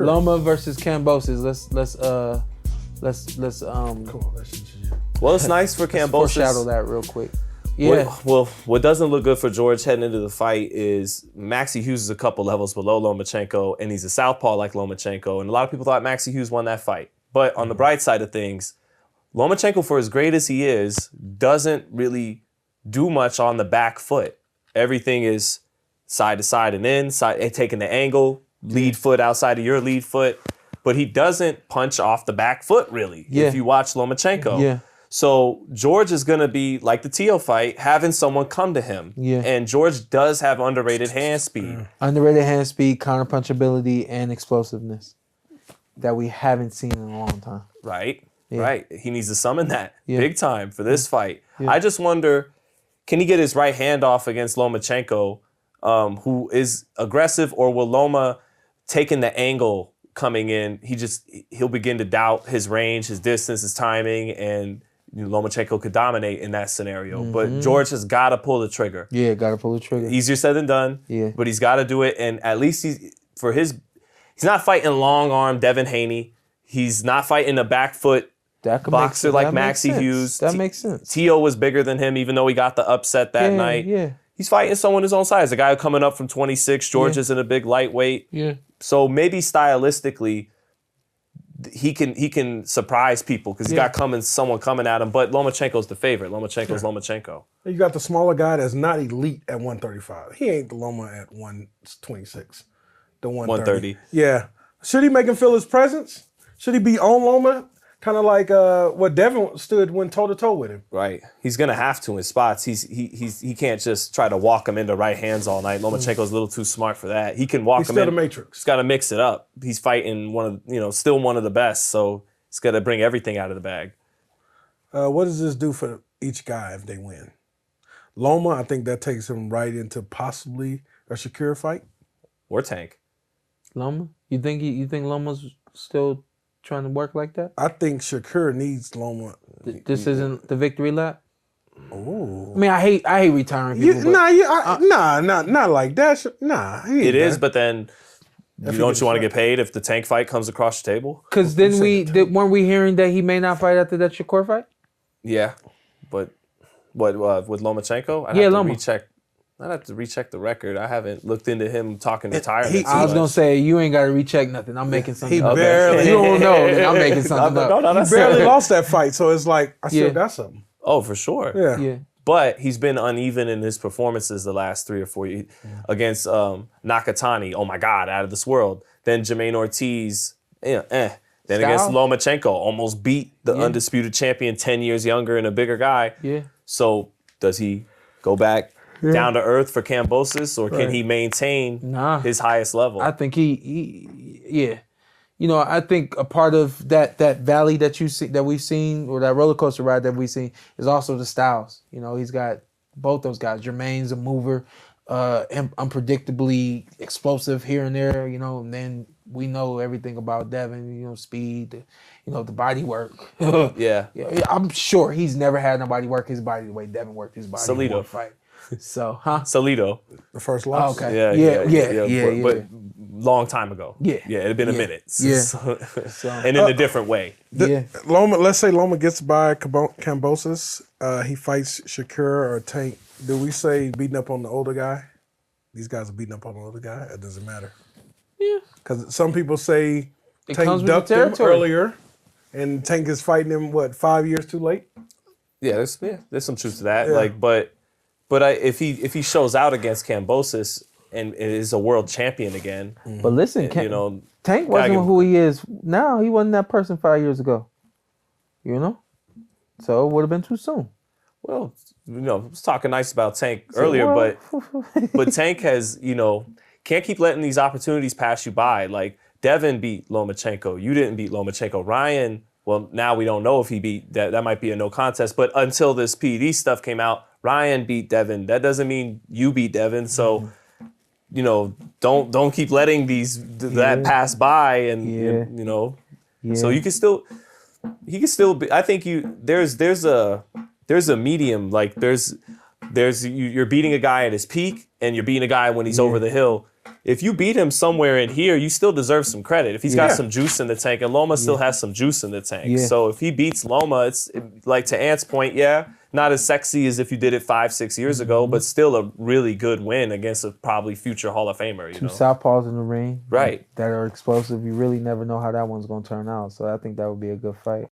Loma versus Kambosos. Let's Come on, let's shoot you. Well, it's nice for Kambosos. foreshadow that real quick. Yeah. Well, what doesn't look good for George heading into the fight is Maxie Hughes is a couple levels below Lomachenko, and he's a southpaw like Lomachenko. And a lot of people thought Maxie Hughes won that fight. But on the bright side of things, Lomachenko, for as great as he is, doesn't really do much on the back foot. Everything is side to side and in, taking the angle, lead foot outside of your lead foot. But he doesn't punch off the back foot, really, if you watch Lomachenko. Yeah. So George is going to be, like the Tio fight, having someone come to him. Yeah. And George does have underrated hand speed. Underrated hand speed, counterpunchability, and explosiveness that we haven't seen in a long time. Right? Yeah. Right. He needs to summon that Yeah. big time for this fight. Yeah. I just wonder, can he get his right hand off against Lomachenko, who is aggressive, or will Loma, taking the angle coming in, he'll begin to doubt his range, his distance, his timing, and Lomachenko could dominate in that scenario. But George has got to pull the trigger. Yeah, got to pull the trigger. Easier said than done. Yeah. But he's got to do it, and at least he's not fighting long arm Devin Haney. He's not fighting a back foot boxer like Maxie Hughes. That makes sense. Tio was bigger than him, even though he got the upset that night. Yeah. He's fighting someone his own size. A guy coming up from 26. George is in a big lightweight. Yeah. So maybe stylistically, he can surprise people because he's got someone coming at him. But Lomachenko's the favorite. Lomachenko's Lomachenko. You got the smaller guy that's not elite at 135. He ain't the Loma at 126. The 130. Yeah. Should he make him feel his presence? Should he be on Loma? Kind of like what Devin stood when toe-to-toe with him. Right. He's going to have to in spots. He can't just try to walk him into right hands all night. Lomachenko's a little too smart for that. He can walk him in. He's still the Matrix. He's got to mix it up. He's fighting still one of the best, so he's got to bring everything out of the bag. What does this do for each guy if they win? Loma, I think that takes him right into possibly a Shakur fight. Or Tank. Loma? You think Loma's still trying to work like that? I think Shakur needs Loma. This isn't the victory lap? Oh. I mean, I hate retiring people. Not like that. Nah. It is, but then don't you want to get paid if the Tank fight comes across the table? Because then weren't we hearing that he may not fight after that Shakur fight? Yeah, but what with Lomachenko? I'd have to recheck the record. I haven't looked into him talking retirement. I was gonna say you ain't got to recheck nothing. I'm making something. He up. barely. You don't know. I'm making something up. He barely lost that fight, so it's like I still got something. Oh, for sure. Yeah. But he's been uneven in his performances the last 3 or 4 years. Against Nakatani, oh my God, out of this world. Then Jermaine Ortiz, Then against Lomachenko, almost beat the undisputed champion, 10 years younger and a bigger guy. Yeah. So does he go back down to earth for Kambosos, or can he maintain his highest level? I think he. I think a part of that valley that we've seen, or that roller coaster ride that we've seen, is also the styles. He's got both those guys. Jermaine's a mover, unpredictably explosive here and there. And then we know everything about Devin. Speed. The body work. Yeah. I'm sure he's never had nobody work his body the way Devin worked his body in one fight. So, Salido. The first loss. Okay. Yeah. But long time ago. Yeah. Yeah, it had been a minute. Yeah. And in a different way. Loma, let's say Loma gets by Kambosos. He fights Shakur or Tank. Do we say beating up on the older guy? These guys are beating up on the older guy? It doesn't matter. Yeah. Because some people say It Tank ducked him earlier, and Tank is fighting him, 5 years too late? Yeah, there's some truth to that. Yeah. But if he shows out against Kambosos and is a world champion again, but listen, Tank wasn't who he is now. He wasn't that person 5 years ago. So it would have been too soon. Well, I was talking nice about Tank earlier, but Tank has can't keep letting these opportunities pass you by. Like Devin beat Lomachenko, you didn't beat Lomachenko. Ryan, well, now we don't know if he beat that. That might be a no contest. But until this PED stuff came out, Ryan beat Devin. That doesn't mean you beat Devin. So, don't keep letting that pass by, and So he can still be. I think there's a medium. Like you're beating a guy at his peak, and you're beating a guy when he's over the hill. if you beat him somewhere in here, you still deserve some credit. If he's got some juice in the tank, and Loma still has some juice in the tank. Yeah. So if he beats Loma, it's like to Antt's point, not as sexy as if you did it 5-6 years ago, but still a really good win against a probably future Hall of Famer. You Two know? southpaws in the ring. Right. That are explosive. You really never know how that one's going to turn out. So I think that would be a good fight.